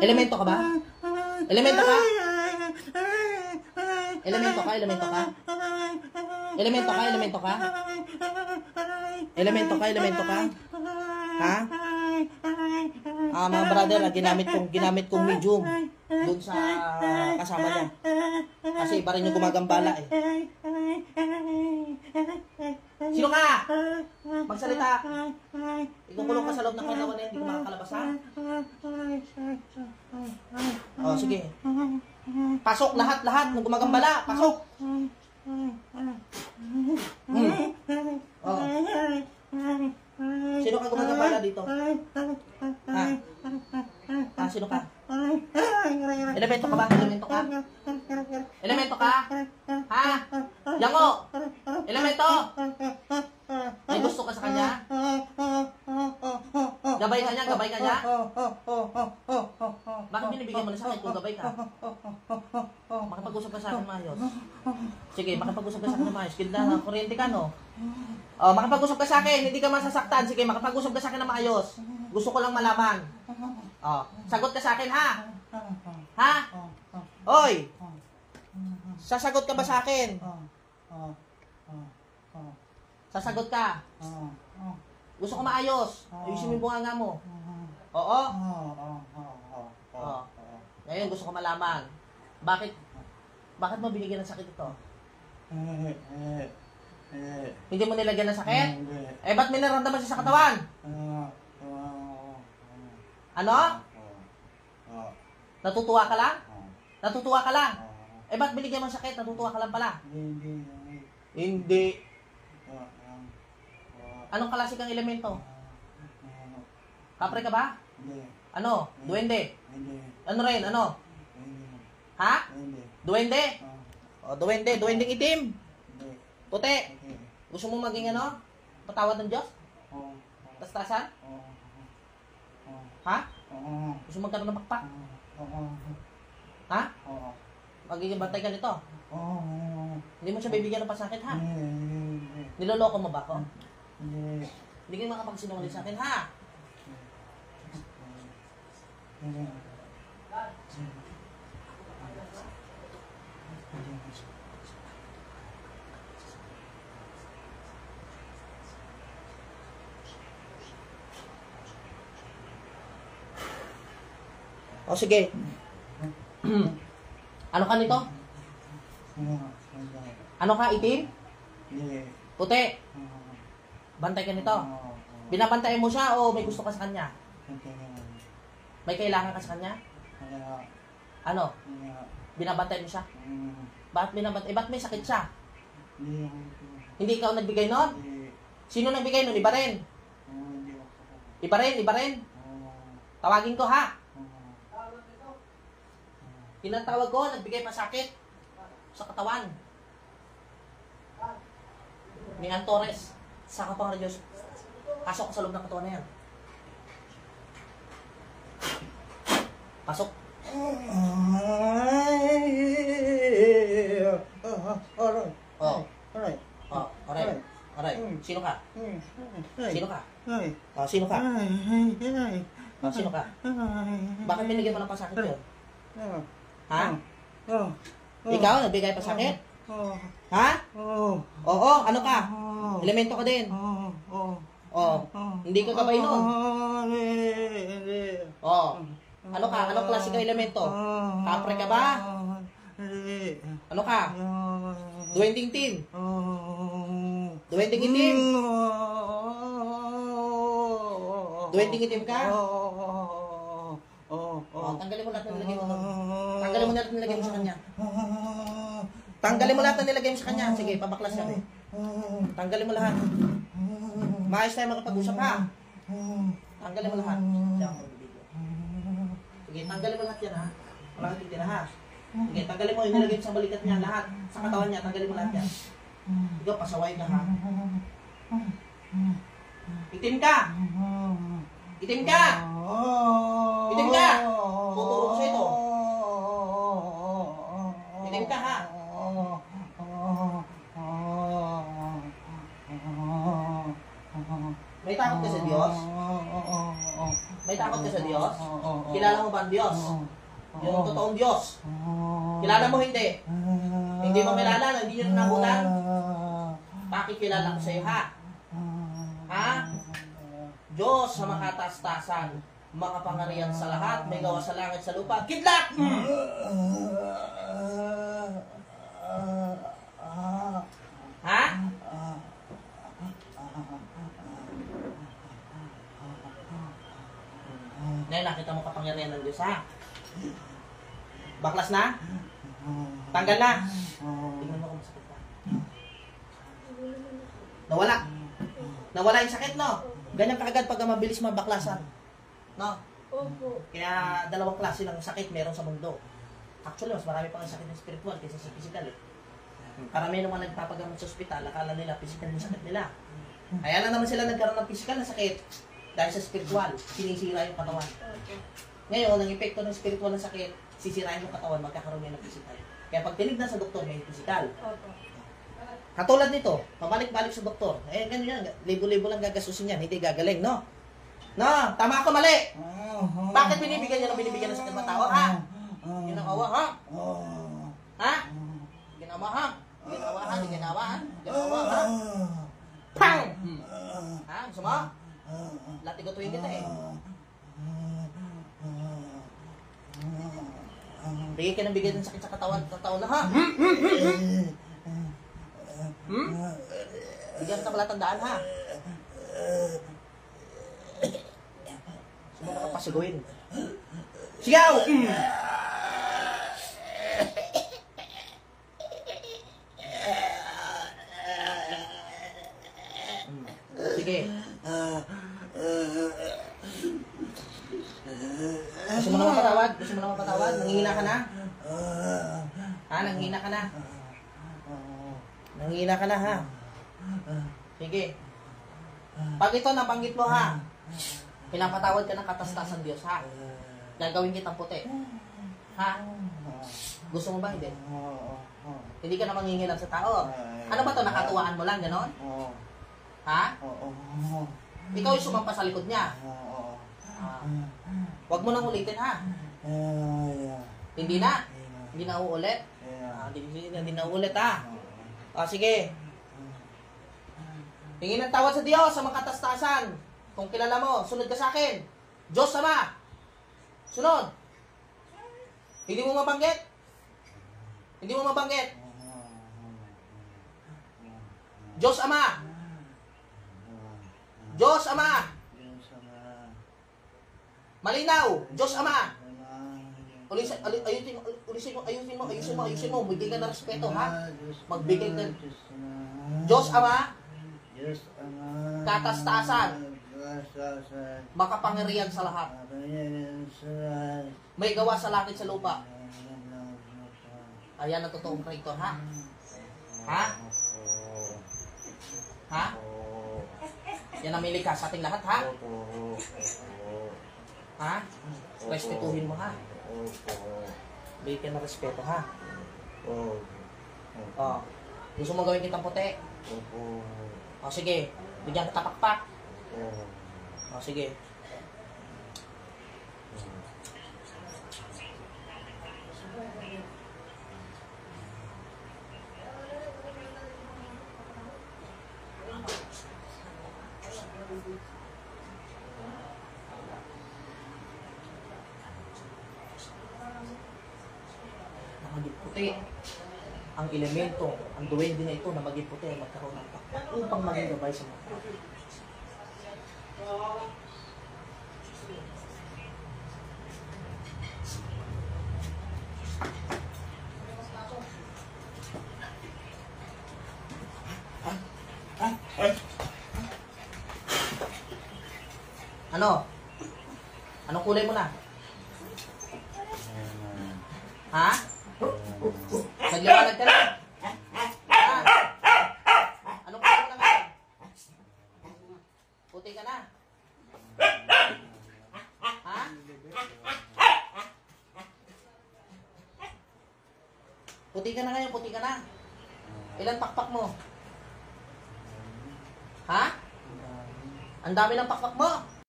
Elemento ka ba? Elemento ka? Elemento ka? Elemento ka? Elemento ka? Elemento ka? Elemento ka? Elemento ka? Ha? Mga brother, ginamit kong medium doon sa kasama niya. Kasi iba rin yung gumagambala eh. Sino ka? Magsalita. Ikukulong ka sa loob ng katawan na hindi ko makakalabas, ha? Oh, sige. Pasok lahat ng gumagambala. Pasok. Oh. Sino ka gumagambala dito? Ha? Sino ka? Elemento ka ba? Elemento ka? Elemento ka? Ha? Yango! Elemento! May gusto ka sa kanya? Gabay ka niya? Gabay ka niya? Bakit binibigyan mo na sa akin kung gabay ka? Makipag-usap ka sa akin maayos. Sige, makipag-usap ka sa akin maayos. Ganda, kuryente ka, no? Oh, makipag-usap ka sa akin, hindi ka masasaktan. Sige, makipag-usap ka sa akin na maayos. Gusto ko lang malaman. Oh, sagot ka sa akin, ha? Ha? Oy! Sasagot ka ba sa akin? Sasagot ka. Gusto ko maayos. Ayusin mo yung bunganga mo. Oo? Ngayon, gusto ko malaman. Bakit mo binigyan ng sakit ito? Hindi mo nilagyan ng sakit? Eh, ba't may naramdaman siya sa katawan? Ano? Natutuwa ka lang? Natutuwa ka lang? Eh, ba't binigyan mo ng sakit? Natutuwa ka lang pala? Hindi. Anong klase kang elemento? Kapre ka ba? Ano? Duwende? Ano rin? Ano? Ha? Duwende? O, duwende. Duwendeng itim? Puti? Gusto mo maging ano? Patawad ng Diyos? Tastasan? Ha? Gusto mo magkaroon ng pakpak? Ha? Magiging bantay ka nito? Hindi mo siya bibigyan ng pasakit, ha? Niloloko mo ba ako? Hindi kayo makapagsinungaling sa akin, ha? O sige. Ano ka nito? Ano ka, itim? Puti? Bantay ka nito? Binabantayan mo siya o may gusto ka sa kanya? May kailangan ka sa kanya? Ano? Binabantay mo siya? Bakit binabantay? Bakit may sakit siya? Hindi ikaw nagbigay nun? Sino nagbigay nun? Iba rin? Iba rin? Iba rin? Tawagin ko, ha? Pinatawag ko, nagbigay pa sakit sa katawan ni Antores sa katawan ng Diyos. Pasok sa loob ng katawan na yan. Pasok. Alright. Sino ka? Sino ka? Sino ka? Sino ka? Bakit binigyan mo ng pasakit yun? Ha? Ikaw, nagbigay pa sakit? Ha? Oo, ano ka? Elemento ka din? Hindi ka gabay nun? Ano ka? Anong klase ka elemento? Kapre ka ba? Ano ka? Duwending tin? Duwending itim? Duwending itim ka? Tanggalin mo lahat ng nilagay mo. Tanggalin mo lahat ng nilagay mo sa kanya. Tanggalin mo lahat ng nilagay mo sa kanya. Sige, pabaklas ka. Tanggalin mo lahat. Maayos tayo makapag-usap, ha? Tanggalin mo lahat. Sige, tanggalin mo lahat yan, ha? Malaki titira, ha? Sige, tanggalin mo yung nilagay mo sa balikat niya. Lahat. Sa katawan niya, tanggalin mo lahat yan. Ikaw, pasaway ka, ha? Itim ka! Itim ka! Itim ka! Tuturo ko sa ito. Itim ka, ha? May takot ka sa Diyos? May takot ka sa Diyos? Diyos? Kilala mo ba ang Diyos? Yung totoong Diyos? Kilala mo hindi? Hindi mo kilala, hindi nyo nabutan? Pakikilala ko sa iyo, ha? Ha? Diyos sa makataas-tasan, makapangyarihan sa lahat, may gawa sa langit sa lupa. Kidlat! Ha? Ngayon, nakita mo kapangyarihan ng Diyos, ha? Baklas na? Tanggal na? Tingnan mo kung masakit ka. Nawala. Nawala yung sakit, no? Ganyan kaagad pag mabilis mabaklasan. No? Opo. Kaya dalawang klase ng sakit meron sa mundo. Actually, mas marami pang sakit ng spiritual kaysa sa physical. Karami naman nagpapagamot sa ospital, akala nila physical yung sakit nila. Kaya lang naman sila nagkaroon ng physical na sakit dahil sa spiritual, sinisira yung katawan. Ngayon, ang epekto ng spiritual na sakit, sisirain yung katawan, magkakaroon yan ng physical. Kaya pag tinignan sa doktor, may physical. Katulad nito, pabalik-balik sa doktor. Eh, ganun yan, libo-libo lang gagasusin yan, hindi gagaling, no? No, tama ako, mali! Bakit binibigyan niya ng binibigyan ng sakit ng tao, ha? Yun ang awa, ha? Ha? Ginawa, ha? Ginawa, ha? Ginawa, ha? Ginawa, ha? Pang! Ha? Gusto mo? Latigotuin kita, eh. Bigay ka ng bigay ng sakit sa katawan na, ha? Bigyan kita palatandaan, ha? Sumunod ka pa siguin. Sigaw! Sige. Gusto mo naman patawad? Gusto mo naman patawad? Nanghihina ka na? Ha? Nanghihina ka na? Nanghihina ka na, ha? Sige. Pag ito nabanggit mo, ha? Pinapatawad ka ng katastasan Diyos, ha? Gagawin kitang puti. Ha? Gusto mo ba? Hindi. Hindi ka na manghingilan sa tao. Ano ba to? Nakatuwaan mo lang, gano'n? Ha? Ikaw yung sumampa sa likod niya. Huwag mo nang ulitin, ha? Hindi na? Hindi na uulit? Hindi na uulit, ha? Sige. Tingin ng tawad sa Diyos sa mga katastasan. Kung kilala mo, sunod ka sa akin. Diyos Ama. Sunod. Hindi mo mabanggit? Hindi mo mabanggit? Diyos Ama. Diyos Ama. Malinaw. Diyos Ama. Ayusin mo. Magbigay ka ng respeto, ha? Magbigay ka. Diyos Ama. Katastasan. Makapangyarihan sa lahat. May gawa sa langit sa lupa. Ayan ang totoong Kristo, ha? Ha? Ha? Yan ang may likas sa ating lahat, ha? Ha? Respetuhin mo, ha? Bigyan ka ng respeto, ha? Gusto mo gawin kitang puti? Sige. Bigyan ka tapakpak. Sige. Maging puti ang elemento, ang duwende na ito na maging puti ay magkaroon ng pakpak upang maging gabay sa mga tao. Ano? Anong kulay mo na? Ha? Nagliwanag ka na? Ha? Anong kulay mo na ngayon? Puti ka na? Ha? Puti ka na ngayon, puti ka na. Ilan pakpak mo? Ha? Ang dami ng pakpak mo?